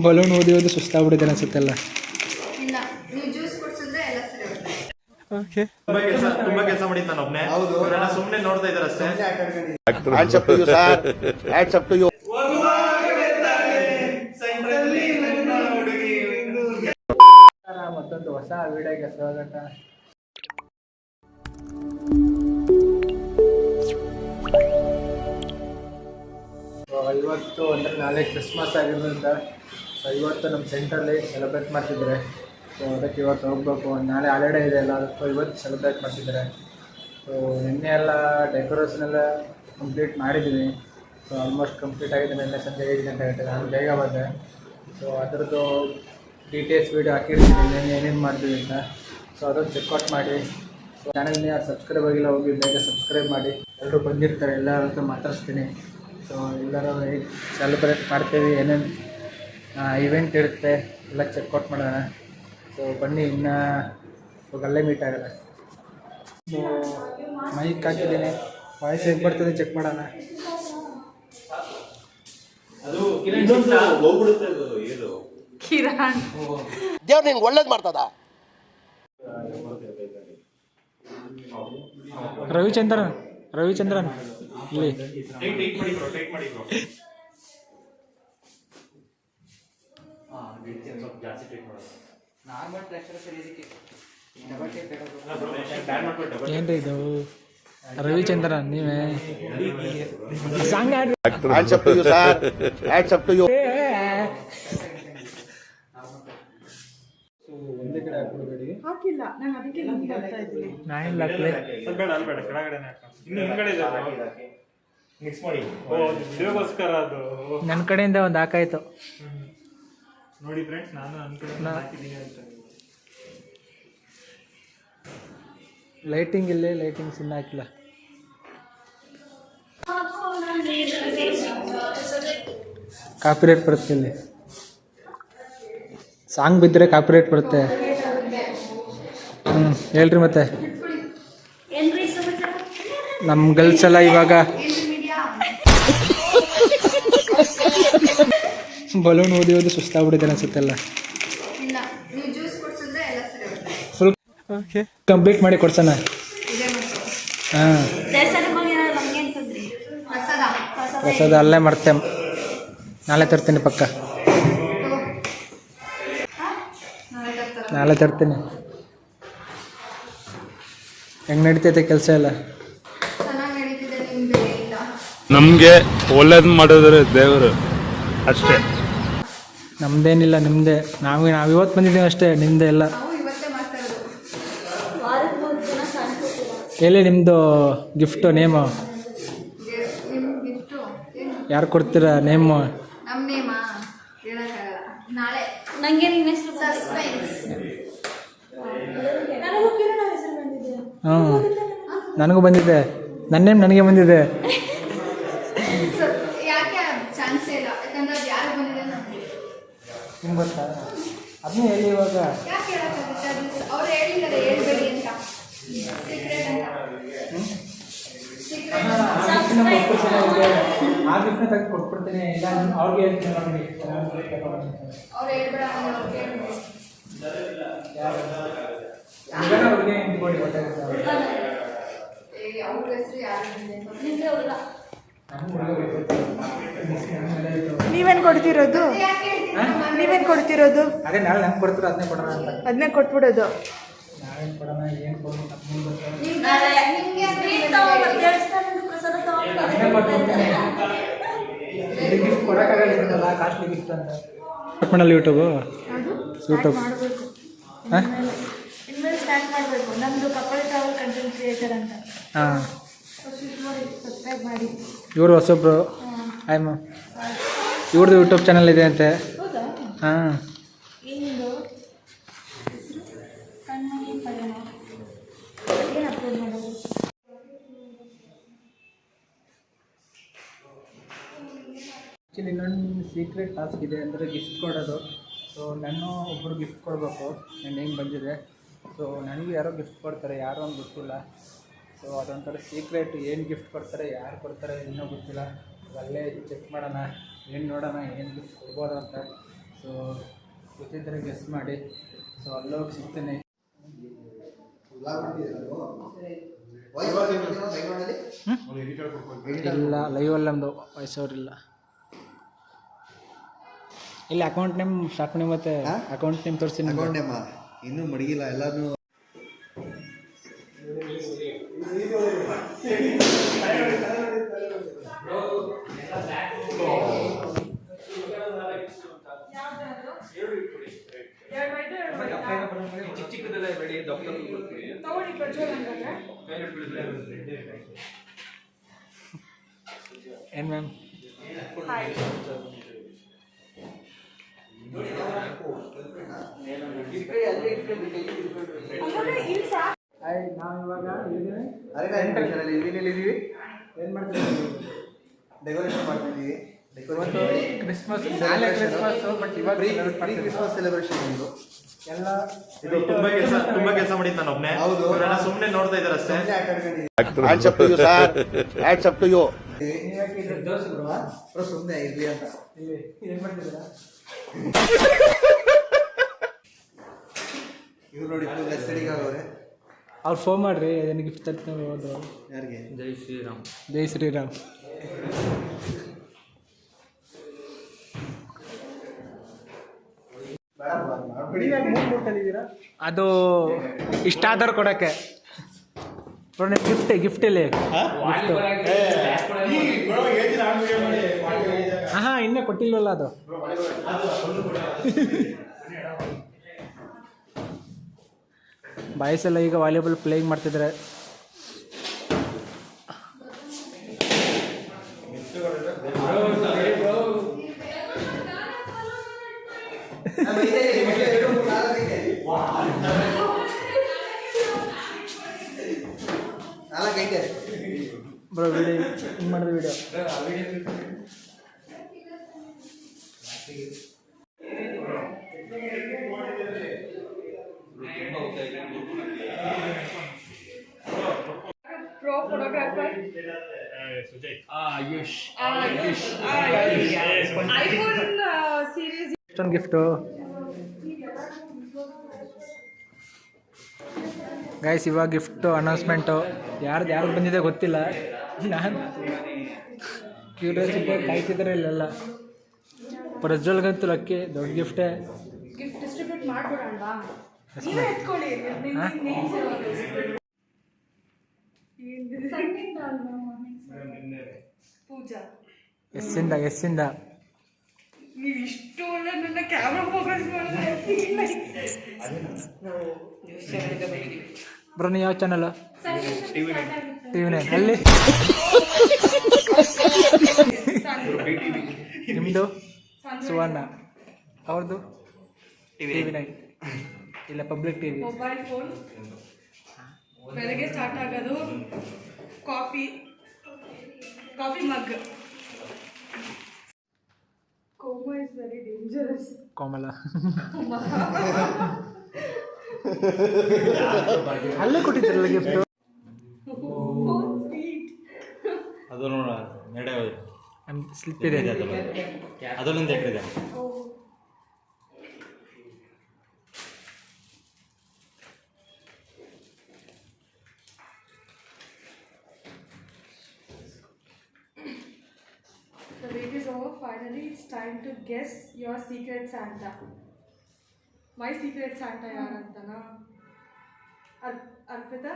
Balloon ಓದಿ ಓದಿ ಸುಸ್ತಾಗ್ಬಿಟ್ಟಿದೆ ಅನ್ಸುತ್ತಲ್ಲ. ಇಲ್ಲ, ನೀವು ಜ್ಯೂಸ್ ಕುಡಿಸಿದ್ರೆ ಎಲ್ಲ ಸರಿ ಹೋಗುತ್ತೆ. ಓಕೆ, ತುಂಬಾ ಕೆಲಸ ಮಾಡಿದ್ ನಾನು ಒಬ್ನೇ. ಸುಮ್ಮನೆ ನೋಡ್ತಾ ಇದ್ದಾರೆ ಅಷ್ಟೇ. Hands up to you sir, hands up to you. ಮತ್ತೊಂದು ಹೊಸ ವಿಡಿಯೋಗೆ ಸ್ವಾಗತ. ಇವತ್ತು ಅಂದರೆ ನಾಳೆ ಕ್ರಿಸ್ಮಸ್ ಆಗಿರೋದ್ರಿಂದ ಇವತ್ತು ನಮ್ಮ ಸೆಂಟ್ರಲ್ಲಿ ಸೆಲೆಬ್ರೇಟ್ ಮಾಡ್ತಿದ್ದಾರೆ. ಸೊ ಅದಕ್ಕೆ ಇವತ್ತು ಹೋಗಬೇಕು. ನಾಳೆ ಹಾಲಿಡೇ ಇದೆ ಅಲ್ಲ, ಅದಕ್ಕೂ ಇವತ್ತು ಸೆಲೆಬ್ರೇಟ್ ಮಾಡ್ತಿದ್ದಾರೆ. ಸೊ ನಿನ್ನೆ ಎಲ್ಲ ಡೆಕೋರೇಷನ್ ಎಲ್ಲ ಕಂಪ್ಲೀಟ್ ಮಾಡಿದ್ದೀನಿ. ಸೊ ಆಲ್ಮೋಸ್ಟ್ ಕಂಪ್ಲೀಟ್ ಆಗಿದೆ. ನಿನ್ನೆ ಸಂಜೆ 5 ಗಂಟೆ ಆಗಿದೆ, ನಾನು ಬೇಗ ಬಂದೆ. ಸೊ ಅದರದ್ದು ಡೀಟೇಲ್ಸ್ ವೀಡಿಯೋ ಹಾಕಿರ್ತೀನಿ, ನಾನು ಏನೇನು ಮಾಡ್ತೀವಿ ಅಂತ. ಸೊ ಅದನ್ನು ಚೆಕ್ಔಟ್ ಮಾಡಿ. ಸೊ ಚಾನಲ್ನ ಯಾರು ಸಬ್ಸ್ಕ್ರೈಬ್ ಆಗಿಲ್ಲ ಹೋಗಿ ಬೇಗ ಸಬ್ಸ್ಕ್ರೈಬ್ ಮಾಡಿ. ಎಲ್ಲರೂ ಬಂದಿರ್ತಾರೆ, ಎಲ್ಲರ ಹತ್ರ ಮಾತಾಡಿಸ್ತೀನಿ. ಸೊ ಎಲ್ಲರೂ ಹೇಗೆ ಸೆಲೆಬ್ರೇಟ್ ಮಾಡ್ತೀವಿ, ಏನೇನು ಇವೆಂಟ್ ಇರುತ್ತೆ ಎಲ್ಲ ಚೆಕ್ಔಟ್ ಮಾಡೋಣ. ಸೊ ಬನ್ನಿ, ಇನ್ನೂ ಅಲ್ಲೇ ಮೀಟ್ ಆಗೋಣ. ಸೊ ಮೈಕ್ ಹಾಕಿದ್ದೀನಿ, ವಾಯ್ಸ್ ಹೇಗೆ ಬರ್ತದೆ ಚೆಕ್ ಮಾಡೋಣ. ಕಿರಣ್ ದೇವ್ರು ನಿನ್ಗೆ ಒಳ್ಳೇದು ಮಾಡ್ತದ. ರವಿಚಂದ್ರನ್ ಇಲ್ಲಿ ಏನ್ರಿ ಇದು? ರವಿಚಂದ್ರನ್ ನೀವೇ ಸಾಂಗ್ ಆಡಿ. Hands up to you sir, hands up to you. ಹಾಕಿಲ್ಲ, ನಾನು ಅದಕ್ಕೆ ಬರ್ತಾ ಇದ್ದೀನಿ. ನಾನಿಲ್ಲ ಹಾಕ್ಲೆ. ನನ್ನ ಕಡೆಯಿಂದ ಒಂದು ಹಾಕಾಯ್ತು ನೋಡಿ ಫ್ರೆಂಡ್ಸ್, ನಾನು ಹಾಕಿದ್ದೀನಿ ಅಂತ. ಲೈಟಿಂಗ್ ಇಲ್ಲೇ, ಲೈಟಿಂಗ್ಸ್ ಇನ್ನೂ ಹಾಕಿಲ್ಲ. ಕಾಪಿರೇಟ್ ಬರುತ್ತೆ ಇಲ್ಲಿ. ಸಾಂಗ್ ಬಿದ್ದರೆ ಕಾಪಿರೇಟ್ ಬರುತ್ತೆ. ಹೇಳ್ರಿ ಮತ್ತೆ. ನಮ್ಮ ಗರ್ಲ್ಸ್ ಎಲ್ಲ ಇವಾಗ ಬಲೂನ್ ಓದಿ ಓದಿ ಸುಸ್ತಾಗ್ಬಿಟ್ಟಿದೆ ಅನ್ಸುತ್ತಲ್ಲ. ಇಲ್ಲ, ನೀವು ಜ್ಯೂಸ್ ಕುಡಿಸಿದ್ರೆ ಎಲ್ಲ ಸರಿ ಹೋಗುತ್ತೆ. ಫುಲ್ ಓಕೆ, ಕಂಪ್ಲೀಟ್ ಮಾಡಿ ಕೊಡ್ಸೋಣ. ಹಾಂ, ಪ್ರಸಾದ ಅಲ್ಲೇ ಮಾಡ್ತೆ. ನಾಳೆ ತರ್ತೀನಿ ಪಕ್ಕ, ನಾಳೆ ತರ್ತೀನಿ. ಹೆಂಗೆ ನಡೀತೈತೆ ಕೆಲಸ ಎಲ್ಲ? ಚೆನ್ನಾಗಿ ನಡೀತಿದೆ, ನಿಮ್ಗೆ ಇಲ್ಲ. ನಮಗೆ ಒಳ್ಳೇದು ಮಾಡಿದ್ರೆ ದೇವರು ಅಷ್ಟೇ. ನಮ್ದೇನಿಲ್ಲ, ನಿಮ್ಮದೇ. ನಾವು ಇವತ್ತು ಬಂದಿದ್ದೀವಿ ಅಷ್ಟೇ, ನಿಮ್ಮದೇ ಎಲ್ಲ. ನಾವು ಇವತ್ತೇ ಮಾತಾಡೋದು. ಎಲ್ಲಿ ನಿಮ್ಮದು ಗಿಫ್ಟು ನೇಮು? ನಿಮ್ಮ ಗಿಫ್ಟು ಯಾರು ಕೊಡ್ತೀರಾ ನೇಮು? ನಮ್ಮ ನೇಮಾ ಹೇಳೋಕ್ಕಾಗಲ್ಲ. ನಾಳೆ ನನಗೆ ನಿಮ್ಮ ಹೆಸರು ಸಸ್ಪೆನ್ಸ್. ಹ್ಞೂ, ನನಗೂ ಬಂದಿದೆ. ನನ್ನ ನೇಮ್ ನನಗೆ ಬಂದಿದೆ. ಯಾಕೆ ಚಾನ್ಸೇ ಇಲ್ಲ, ಯಾಕಂದ್ರೆ ಅದು ಯಾರು ಬಂದಿದೆ ನಮಗೆ ನಿಮ್ಗೆ ಗೊತ್ತಾ? ಅದನ್ನೇ ಹೇಳಿ ಇವಾಗ. ಯಾಕೆ ಹೇಳೋಕ್ಕಾಗುತ್ತೆ? ಅದು ಅವ್ರು ಹೇಳಿದ್ದಾರೆ ಹೇಳ್ಬೇಡಿ ಅಂತ, ಸೀಕ್ರೆಟ್ ಅಂತ. ಸೀಕ್ರೆಟ್ ಆ ಗಿಫ್ಟ್ನ ತೆಗೆದು ಕೊಟ್ಬಿಡ್ತೀನಿ. ಇಲ್ಲ ಅವ್ರಿಗೆ ಹೇಳ್ತೀನಿ, ಅವ್ರು ಹೇಳ್ಬೇಡ ಅಂದ್ರೆ ಅವ್ರು ಕೇಳ್ಬೇಕು. ಅವ್ರಿಗೆ ಇಟ್ಕೊಳ್ಳಿ, ಗೊತ್ತಾಗುತ್ತೆ. ಅವ್ರ ಹೆಸರು ಯಾರು ಬಂದಿದೆ ಅಂತ. ನಿಮಗೆ ಹೋಗಲ್ಲ. ನೀವೇನು ಕೊಡ್ತಿರೋದು? ನೀವೇನು ಕೊಡ್ತಿರೋದು? ಅದೇ ನಾಳೆ ನಂಗೆ ಕೊಡ್ತೀರ, ಅದನ್ನೇ ಕೊಡೋಣ ಅಂತ. ಅದನ್ನೇ ಕೊಟ್ಬಿಡೋದು. ನಾವೇನು ಕೊಡೋಣ, ಏನು ಕೊಡೋಣ ನಮ್ಗೆ ಗೊತ್ತಿಲ್ಲ. ನಿಮ್ಗೆ ಅದನ್ನೇ ಕೊಟ್ಬಿಡ್ತೀನಿ. ಇದು ಗಿಫ್ಟ್ ಕೊಡೋಕ್ಕಾಗಲ್ಲ, ಕಾಸ್ಟ್ಲಿ ಗಿಫ್ಟ್ ಅಂತ. ಸ್ಟಾರ್ಟ್ ಮಾಡಲ್ಲ ಯೂಟ್ಯೂಬು? ಯೂಟ್ಯೂಬ್ ಮಾಡಬೇಕು, ಹಾಂ, ಇನ್ಮೇಲೆ ಸ್ಟಾರ್ಟ್ ಮಾಡಬೇಕು. ನಮ್ಮದು ಕಪಲ್ ಟ್ರಾವೆಲ್ ಕಂಟೆಂಟ್ ಕ್ರಿಯೇಟರ್ ಅಂತ. ಹಾಂ, ಸಬ್ಸ್ಕ್ರೈಬ್ ಮಾಡಿ. ಇವರು ಹೊಸೊಬ್ರು. ಆಯ್ ಮ್ಯಾಮ್, ಇವ್ರದ್ದು ಯೂಟ್ಯೂಬ್ ಚಾನಲ್ ಇದೆ ಅಂತೆ. ಹೌದಾ? ಹಾಂ, ಏನಿದು ಹೆಸರು? ಕಣ್ಮಣಿ ಪಯಣ. ಏನು ಅಪ್ಲೋಡ್ ಮಾಡೋದು? ಆ್ಯಕ್ಚುಲಿ ಇನ್ನೊಂದು ಸೀಕ್ರೆಟ್ ಟಾಸ್ಕ್ ಇದೆ, ಅಂದರೆ ಗಿಫ್ಟ್ ಕೊಡೋದು. ಸೊ ನಾನು ಒಬ್ಬರು ಗಿಫ್ಟ್ ಕೊಡಬೇಕು, ನನ್ನ ನೇಮ್ ಬಂದಿದೆ. ಸೊ ನನಗೂ ಯಾರೋ ಗಿಫ್ಟ್ ಕೊಡ್ತಾರೆ, ಯಾರೋ ಒಂದು ಗೊತ್ತಿಲ್ಲ. ಸೊ ಅದೊಂಥರ ಸೀಕ್ರೆಟ್. ಏನು ಗಿಫ್ಟ್ ಕೊಡ್ತಾರೆ, ಯಾರು ಕೊಡ್ತಾರೆ ಇನ್ನೂ ಗೊತ್ತಿಲ್ಲ. ಅಲ್ಲೇ ಚೆಕ್ ಮಾಡೋಣ, ಏನು ನೋಡೋಣ ಏನು ಗಿಫ್ಟ್ ಕೊಡ್ಬೋದು ಅಂತ. ಸೊ ಗೊತ್ತಿದ್ದರೆ ಗೆಸ್ ಮಾಡಿ. ಸೊ ಅಲ್ಲೋಗಿ ಸಿಗ್ತೀನಿ. ಇಲ್ಲ ಲೈವಲ್ಲಿ ನಮ್ಮದು ವಯಸ್ಸವ್ರಿಲ್ಲ. ಇಲ್ಲಿ ಅಕೌಂಟ್ ನೇಮ್ ಸ್ಟಾರ್ಟ್ ಮಾಡಿ ಮತ್ತೆ ಅಕೌಂಟ್ ನೇಮ್ ತೋರಿಸಿ. ಅಕೌಂಟ್ ನೇಮ ಇನ್ನೂ ಮಡಗಿಲ್ಲ, ಎಲ್ಲಾನು ಏನು ಮ್ಯಾಮ್? ನಾವು ಇವಾಗ ಇಲ್ಲಿದ್ದೀವಿ, ಏನು ಮಾಡ್ತೀವಿ? ಡೆಕೋರೇಷನ್ ಮಾಡ್ತಿದ್ದೀವಿ. ಕ್ರಿಸ್ಮಸ್ ನಾಳೆ ಕ್ರಿಸ್ಮಸ್, ಬಟ್ ಇವಾಗ ಕ್ರಿಸ್ಮಸ್ ಸೆಲೆಬ್ರೇಷನ್ ಇದು ಎಲ್ಲ ಇದು ತುಂಬಾ ಕೆಲಸ ಮಾಡಿದ್ದು ನಾನು ಒಬ್ನೇ. ಹೌದು. ಇವರೆಲ್ಲ ಸುಮ್ಮನೆ ನೋಡ್ತಾ ಇದಾರೆ ಅಷ್ಟೇ. Hands up to you, sir. Hands up to you. ಸುಮ್ಮನೆ ಇರ್ಲಿ ಅಂತ. ಇಲ್ಲಿ ಏನು ಮಾಡ್ತಿದ್ದೀರಾ? ಇವ್ರು ನೋಡಿ ಸ್ಟಡಿಗಾಗವ್ರೆ. ಅವ್ರು ಫೋನ್ ಮಾಡ್ರಿ, ಏನು ಗಿಫ್ಟ್ ತರ್ತೀನಿ ಹೋದ್ರು. ಯಾರಿಗೆ? ಜೈ ಶ್ರೀರಾಮ್. ಅದು ಇಷ್ಟ ಆದವ್ರು ಕೊಡಕ್ಕೆ. ಗಿಫ್ಟ್ ಇಲ್ಲಿ ಹಾಂ ಇನ್ನೂ ಕೊಟ್ಟಿಲ್ವಲ್ಲ ಅದು. ಬಾಯ್ಸ್ ಎಲ್ಲ ಈಗ ವಾಲಿಬಾಲ್ ಪ್ಲೇಯಿಂಗ್ ಮಾಡ್ತಿದ್ದಾರೆ. ಬ್ರೋ ವಿಡಿಯೋ ಹಿಂಗೆ ಮಾಡಿದ video Pro photographer. iPhone series. ಇಷ್ಟೊಂದು ಗಿಫ್ಟು ಗೈಸ್. ಇವಾಗ ಗಿಫ್ಟು ಅನೌನ್ಸ್ಮೆಂಟು ಯಾರು ಬಂದಿದೆ ಗೊತ್ತಿಲ್ಲ. ನಾನು ಕ್ಯೂರಿಯಾಸಿಟಿ ಕಾಯ್ತಿದ್ದಾರೆ ಇಲ್ಲೆಲ್ಲ. ಪ್ರಜ್ವಲ್ಗಂತೂ ಲಕ್ಕಿ ದೊಡ್ಡ ಗಿಫ್ಟೇ. Gift distribute ಮಾಡ್ಬಿಡೋಣವಾ? ನೀವೇ ಎತ್ಕೊಳ್ಳಿ. ಪೂಜಾ ಎಸ್ಸಿಂದ ನೀವು ಇಷ್ಟು ಒಳ್ಳೆ ನನ್ನ ಕ್ಯಾಮ್ರಾ ಫೋಕಸ್ ಬ್ರೋ ನೀವು ಯಾವ ಚಾನಲ್? ಟಿವಿ9 ಅಲ್ಲಿ ನಿಮ್ಮದು ಸುವರ್ಣ, ಅವ್ರದ್ದು ಟಿವಿ9 ಇಲ್ಲ ಪಬ್ಲಿಕ್ ಟಿವಿ. ಮೊಬೈಲ್ ಫೋನ್ ಬೆಳಗ್ಗೆ ಸ್ಟಾರ್ಟ್ ಆಗೋದು. Coffee mug. Coma is very dangerous. Komala ಅಲ್ಲೇ ಕೊಟ್ಟಿದ್ದಾರಲ್ಲ ಗಿಫ್ಟ್. ಅದು ನೋಡ ನಡೆ ಸ್ಲಿಪ್ ಇದೆ. ಅದರಲ್ಲಿಂದ ಇಟ್ಟಿದೆ. The wait is over. Finally, it's time to guess your secret Santa. My secret Santa yarantana? Arpita?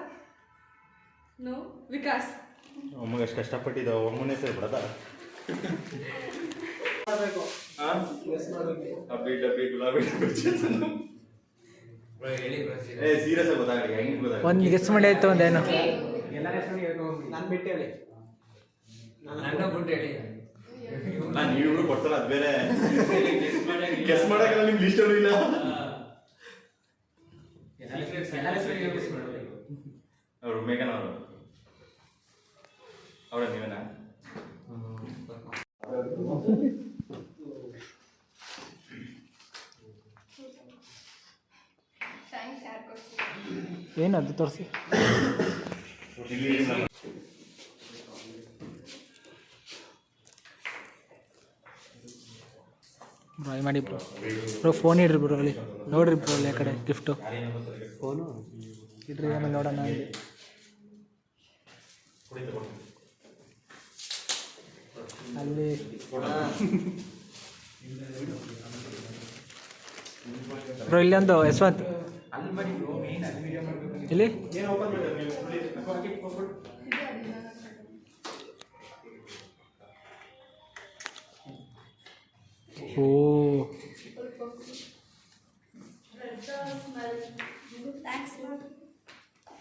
No? Vikas? ಒಮ್ಮಗೆ ಅಷ್ಟು ಕಷ್ಟಪಟ್ಟಿದ್ದ ಒಮ್ಮನೆ ಸರಿ ಬಿಡದ. ಸೀರಿಯಸ್ ಆಗಿ ಗೊತ್ತಾಗಲಿ. ಹೆಂಗೆ ಗೊತ್ತಾಗ ಒಂದು ಗೆಸ್ ಮಾಡಿ ಆಯ್ತು ಒಂದೇನು. ನಾನು ಬಿಟ್ಟು ಹೇಳಿ. ನಾನು ನೀವು ಕೊಡ್ತಾರ ಅದು ಬೇರೆ. ಗೆಸ್ ಮಾಡಕ್ಕೆ ನಿಮ್ಗೆ ಲಿಸ್ಟ್ ಇಲ್ಲ. ಅವರು ಮೇಘನ ಅವರ ನೀವೇನಾ? ಏನದು ತೋರಿಸಿ. ಬಾಯ್ ಮಾಡಿ ಬ್ರೋ. ಬ್ರೋ ಫೋನ್ ಇಡ್ರಿ ಬ್ರೋ ಅಲ್ಲಿ ನೋಡ್ರಿ ಬ್ರೋ ಅಲ್ಲಿ ಆ ಕಡೆ ಗಿಫ್ಟು ಫೋನು ಇಡ್ರಿ ಆಮೇಲೆ ನೋಡೋಣ ಇಲ್ಲಿ. ಅಲ್ಲಿ ಬ್ರೋ ಇಲ್ಲಿ ಒಂದು ಯಶವಂತ್ ಇಲ್ಲಿ ಓ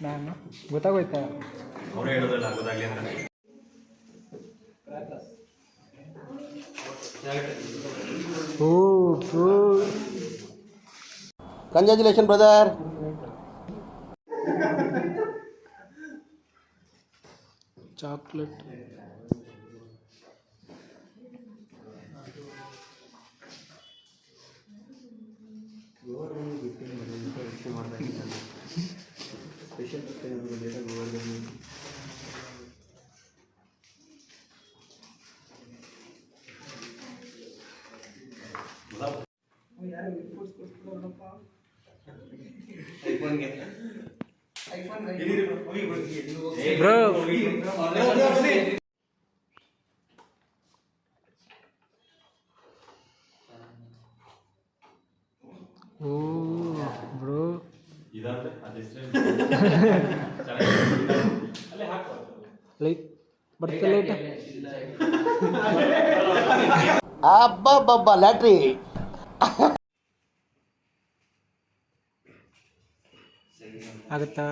ನಾನು ಗೊತ್ತಾಗೋಯ್ತಾ ಅವರೇ ಹೇಳೋದಲ್ಲ ಗೊತ್ತಾಗ್ಲಿ ಅಂತ. Oh bro Congratulations, brother. Chocolate bro oh bro ಇದಾದ್ರೆ ಅದೆಷ್ಟೇ ಲೈಟ್ ಬರ್ತಾ ಲೈಟ್ Abba, lottery. ಆಗುತ್ತಾ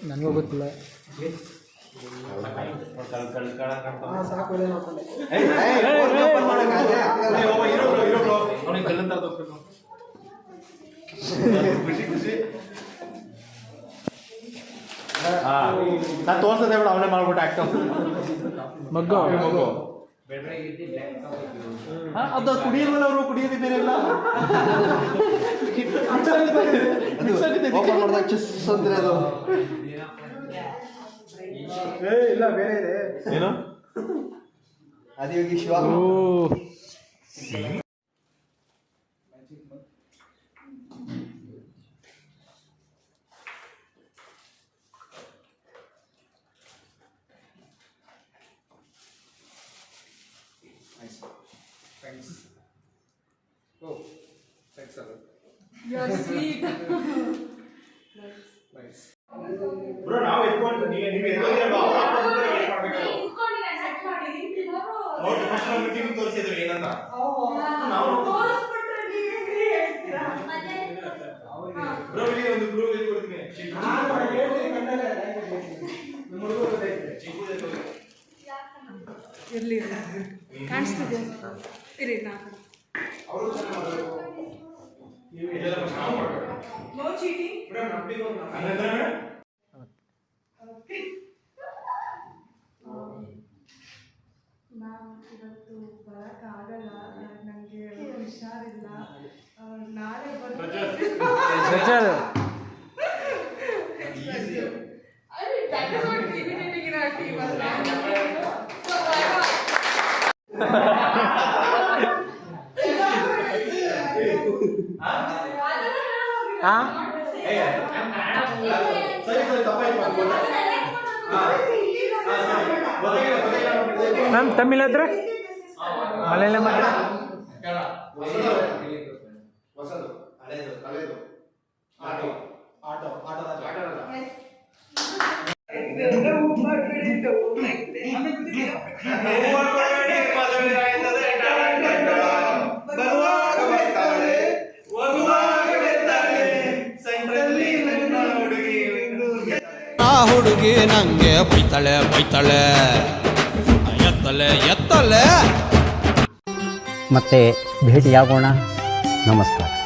ನನಗೂ ಗೊತ್ತಿಲ್ಲ ನಾನು ತೋರ್ಸದೆ ಬಿಡ ಅವನೇ ಮಾಡ್ಬಿಟ್ಟು ಆಕ್ಟ್ ಮಗ್ಗು ಅದು ಕುಡಿಯಲ್ವಲ್ಲ ಅವರು ಕುಡಿಯೋದೇ ಬೇರೆ ಇಲ್ಲ ಓಪನ್ ಮಾಡಿದಾಗ ಚೆಸ್ ಅಂದ್ರೆ ಅದು ಇಲ್ಲ ಬೇರೆ ಇದೆ ಏನು ಆದಿಯೋಗಿ ಶಿವ ಓ You're sweet. ಬ್ರೋ ನಾವು ಎತ್ಕೊಂಡು ನೀವು ಎತ್ಕೊಂಡಿರೋ ನೋಡಿ ಫಸ್ಟ್ ನಮ್ಮ ಟೀಮ್ ತೋರಿಸಿದ್ರು ಏನಂತ ಬ್ರೋ ಇಲ್ಲಿ ಒಂದು ಬ್ಲೂ ಎತ್ಕೊಡ್ತೀನಿ ಇರ್ಲಿ ಕಾಣಿಸ್ತಿದೆ ಇರಿ ನಾನು ನೋ ಚೀಟಿಂಗ್ ಮ್ಯಾಮ್ ಇವತ್ತು ಬರೋಕ್ಕಾಗಲ್ಲ ನನಗೆ ಹುಷಾರಿಲ್ಲ ನಾಳೆ ಬರ್ತೀನಿ that is what eliminating in our team was so why not? Ma'am Tamil ಆದ್ರೆ ಮಲಯಾಳಂ ಆದ್ರೆ ಆಟೋ ಹುಡುಗಿ ನಂಗೆ ಬೈತಾಳೆ ಬೈತಾಳೆ ಎತ್ತಲೆ ಎತ್ತಲೆ. ಮತ್ತೆ ಭೇಟಿಯಾಗೋಣ. ನಮಸ್ಕಾರ.